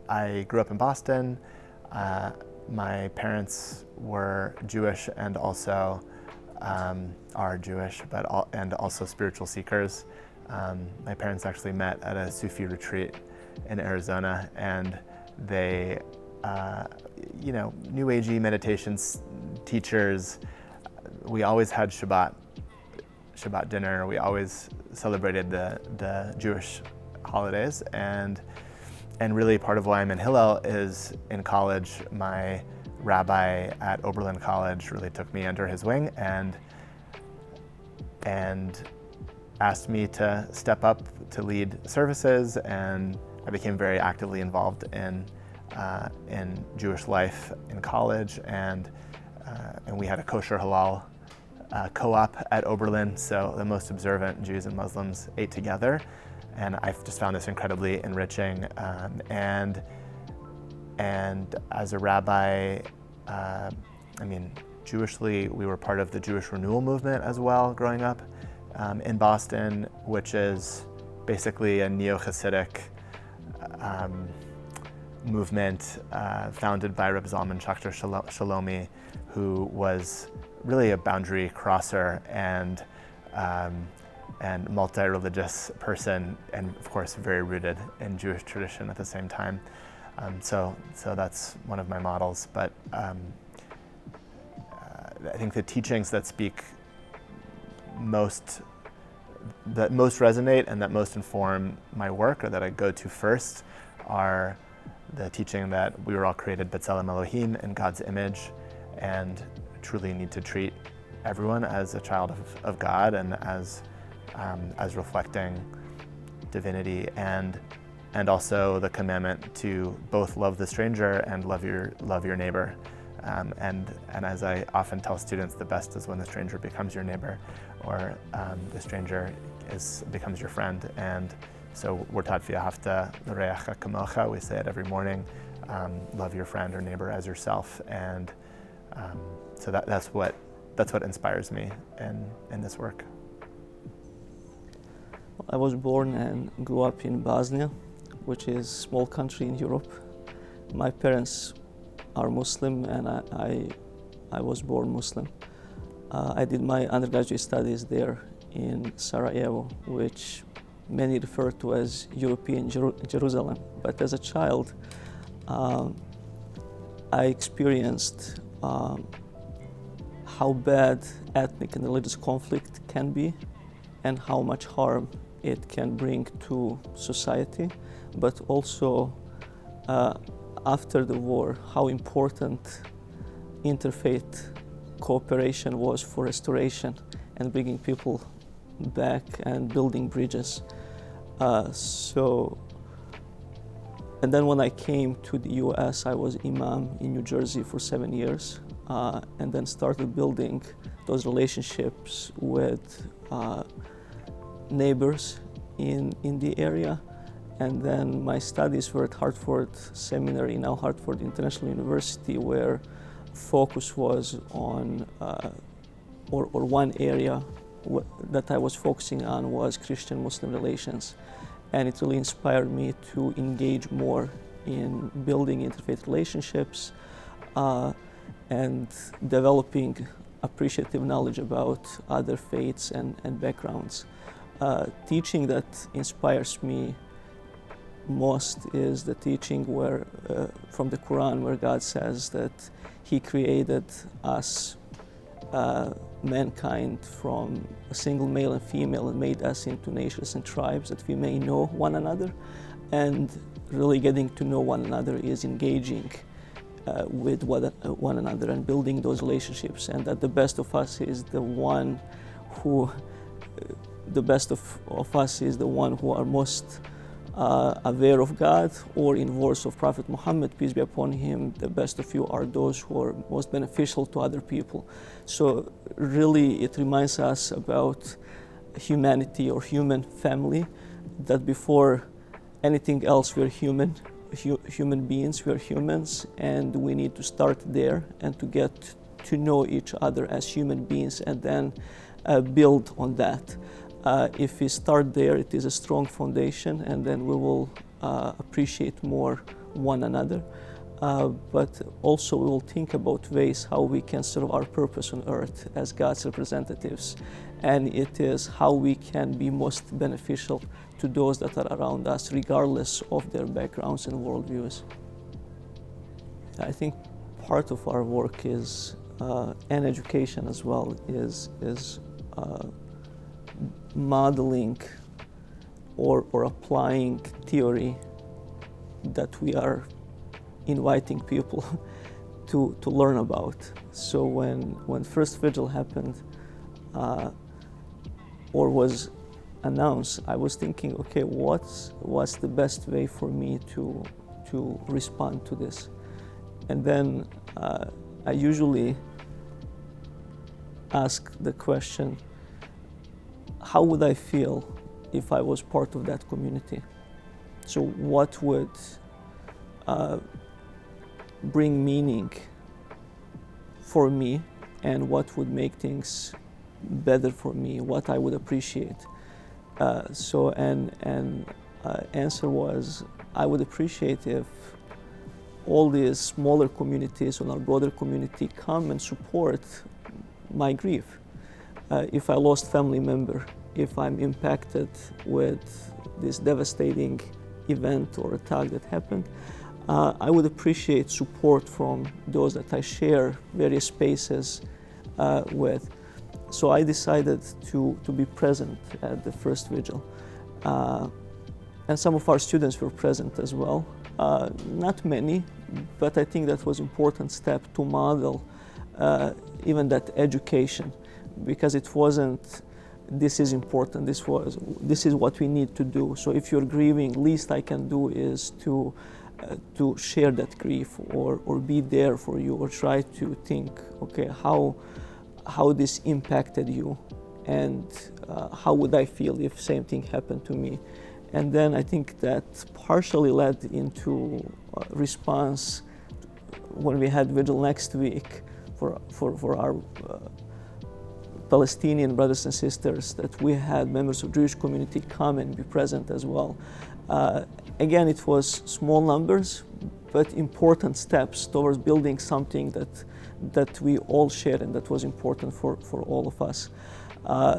I grew up in Boston. My parents were Jewish and also are Jewish, and also spiritual seekers. My parents actually met at a Sufi retreat in Arizona, and they, New Agey meditations teachers. We always had Shabbat dinner. We always celebrated the Jewish holidays, and really part of why I'm in Hillel is in college, my rabbi at Oberlin College really took me under his wing and asked me to step up to lead services, and I became very actively involved in Jewish life in college, and we had a kosher halal co-op at Oberlin, so the most observant Jews and Muslims ate together. And I've just found this incredibly enriching. And as a rabbi, Jewishly, we were part of the Jewish renewal movement as well growing up in Boston, which is basically a neo-Hasidic movement founded by Rabbi Zalman Schachter Shalomi, who was really a boundary crosser and multi-religious person, and of course very rooted in Jewish tradition at the same time. So that's one of my models. But I think the teachings that most resonate and that most inform my work, or that I go to first, are the teaching that we were all created B'Tselem Elohim, in God's image, and truly need to treat everyone as a child of God and as reflecting divinity, and also the commandment to both love the stranger and love your neighbor. And as I often tell students, the best is when the stranger becomes your neighbor, or the stranger becomes your friend. And so we're taught v'ahavta l'reacha kamocha. We say it every morning. Love your friend or neighbor as yourself. And so that's what inspires me in this work. I was born and grew up in Bosnia, which is a small country in Europe. My parents are Muslim, and I was born Muslim. I did my undergraduate studies there in Sarajevo, which many refer to as European Jerusalem. But as a child, I experienced how bad ethnic and religious conflict can be, and how much harm it can bring to society, but also after the war, how important interfaith cooperation was for restoration and bringing people back and building bridges. And then when I came to the US, I was Imam in New Jersey for 7 years, and then started building those relationships with neighbors in the area. And then my studies were at Hartford Seminary, now Hartford International University, where focus was on, or one area that I was focusing on was Christian-Muslim relations. And it really inspired me to engage more in building interfaith relationships and developing appreciative knowledge about other faiths and backgrounds. Teaching that inspires me most is the teaching from the Quran, where God says that He created us, mankind, from a single male and female, and made us into nations and tribes that we may know one another. And really getting to know one another is engaging with one another and building those relationships, and that the best of us is the one who are most aware of God, or in words of Prophet Muhammad, peace be upon him, the best of you are those who are most beneficial to other people. So really it reminds us about humanity or human family, that before anything else we're human beings, we're humans, and we need to start there and to get to know each other as human beings, and then build on that. If we start there, it is a strong foundation, and then we will appreciate more one another. But also we will think about ways how we can serve our purpose on earth as God's representatives. And it is how we can be most beneficial to those that are around us, regardless of their backgrounds and worldviews. I think part of our work is, and education as well, is modeling or applying theory that we are inviting people to learn about. So when first vigil happened or was announced, I was thinking, okay, what's the best way for me to respond to this? And then I usually ask the question, how would I feel if I was part of that community? So what would bring meaning for me, and what would make things better for me, what I would appreciate? Answer was, I would appreciate if all these smaller communities in our broader community come and support my grief. If I lost family member, if I'm impacted with this devastating event or attack that happened, I would appreciate support from those that I share various spaces with. So I decided to be present at the first vigil. And some of our students were present as well. Not many, but I think that was an important step to model even that education, because it wasn't, this is important, this is what we need to do. So if you're grieving, least I can do is to share that grief or be there for you, or try to think, okay, how this impacted you, and how would I feel if same thing happened to me. And then I think that partially led into a response when we had vigil next week for our Palestinian brothers and sisters, that we had members of Jewish community come and be present as well. Again, it was small numbers, but important steps towards building something that we all share and that was important for all of us.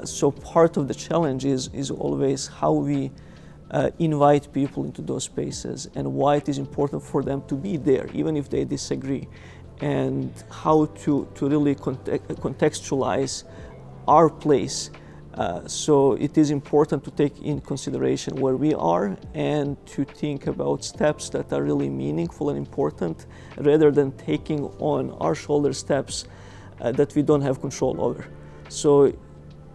So part of the challenge is always how we invite people into those spaces, and why it is important for them to be there, even if they disagree, and how to really contextualize our place. So it is important to take in consideration where we are, and to think about steps that are really meaningful and important, rather than taking on our shoulder steps that we don't have control over. So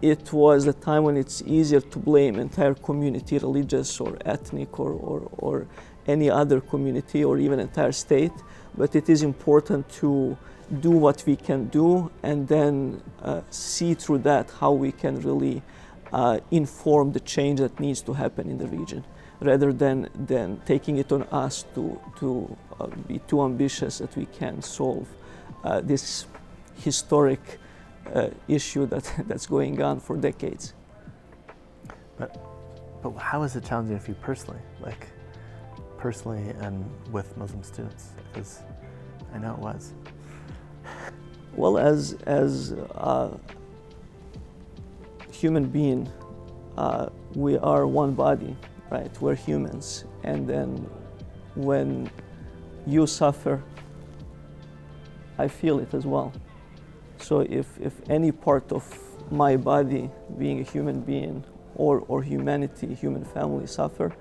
it was the time when it's easier to blame entire community, religious or ethnic or any other community, or even entire state. But it is important to do what we can do, and then see through that how we can really inform the change that needs to happen in the region, rather than taking it on us to be too ambitious that we can solve this historic issue that's going on for decades. But how is it challenging for you personally? Like personally and with Muslim students? Because I know it was. Well, as a human being, we are one body, right? We're humans. And then when you suffer, I feel it as well. So if any part of my body, being a human being, or humanity, human family suffer,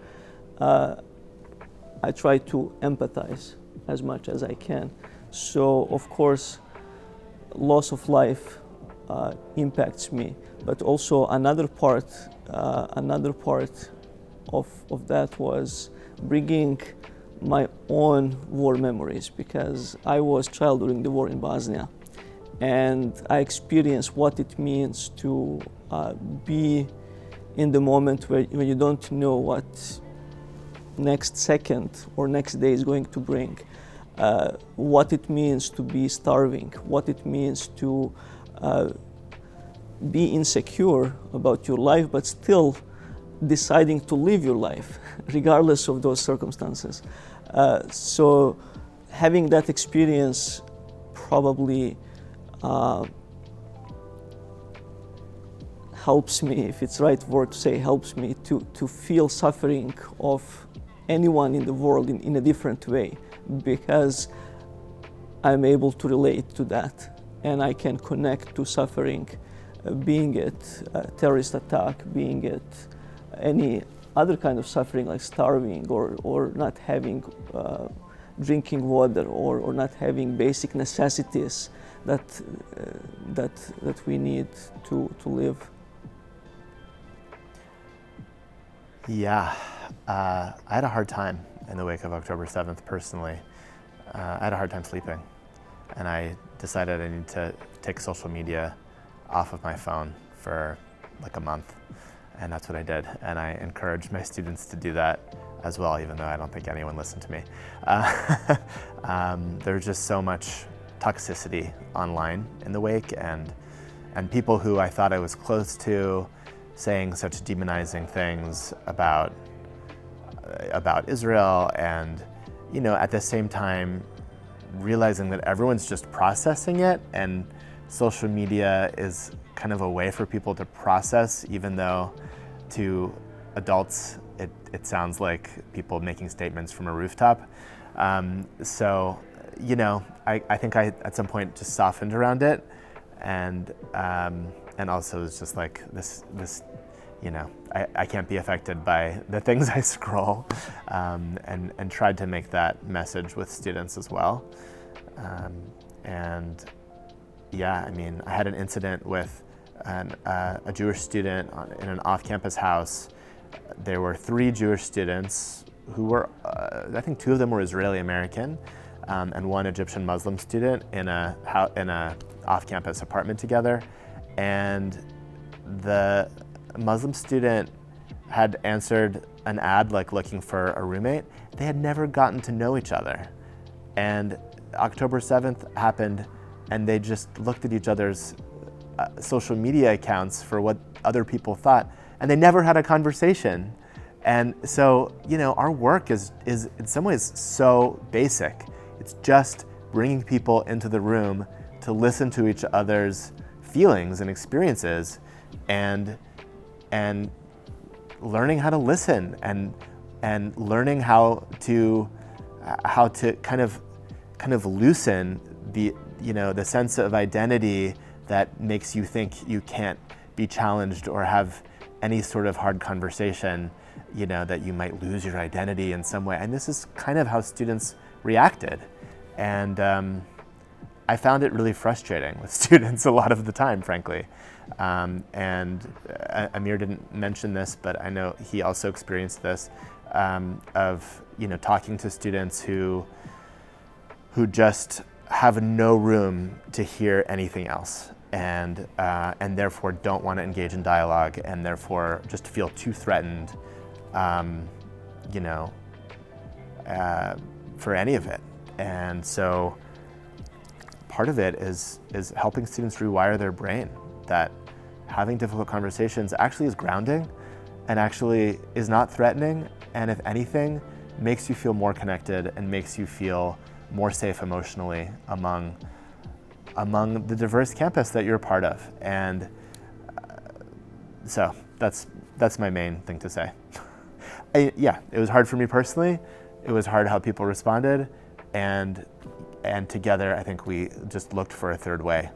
I try to empathize as much as I can. So of course, loss of life impacts me, but also another part of that was bringing my own war memories, because I was a child during the war in Bosnia, and I experienced what it means to be in the moment when you don't know what next second or next day is going to bring. What it means to be starving, what it means to be insecure about your life, but still deciding to live your life, regardless of those circumstances. So having that experience probably helps me, if it's the right word to say, helps me to feel suffering of anyone in the world in a different way, because I'm able to relate to that and I can connect to suffering, being it a terrorist attack, being it any other kind of suffering like starving or not having drinking water or not having basic necessities that we need to live. Yeah, I had a hard time in the wake of October 7th personally. I had a hard time sleeping, and I decided I need to take social media off of my phone for like a month, and that's what I did. And I encourage my students to do that as well, even though I don't think anyone listened to me. There's just so much toxicity online in the wake, and people who I thought I was close to saying such demonizing things about Israel, and at the same time realizing that everyone's just processing it, and social media is kind of a way for people to process, even though to adults it sounds like people making statements from a rooftop. So I think I at some point just softened around it, and also it's just like this I can't be affected by the things I scroll, and tried to make that message with students as well. And yeah, I mean, I had an incident with a Jewish student in an off-campus house. There were 3 Jewish students who were, I think 2 of them were Israeli American, and 1 Egyptian Muslim student in a off-campus apartment together. And the Muslim student had answered an ad like looking for a roommate. They had never gotten to know each other. And October 7th happened, and they just looked at each other's social media accounts for what other people thought, and they never had a conversation. And so, our work is in some ways so basic. It's just bringing people into the room to listen to each other's feelings and experiences, and learning how to listen, and learning how to kind of loosen the sense of identity that makes you think you can't be challenged or have any sort of hard conversation, that you might lose your identity in some way. And this is kind of how students reacted. And I found it really frustrating with students a lot of the time, frankly. And Amir didn't mention this, but I know he also experienced this, of talking to students who just have no room to hear anything else, and therefore don't want to engage in dialogue, and therefore just feel too threatened, for any of it. And so part of it is helping students rewire their brain that having difficult conversations actually is grounding, and actually is not threatening, and if anything, makes you feel more connected and makes you feel more safe emotionally among the diverse campus that you're a part of. And so that's my main thing to say. Yeah, it was hard for me personally. It was hard how people responded, and together I think we just looked for a third way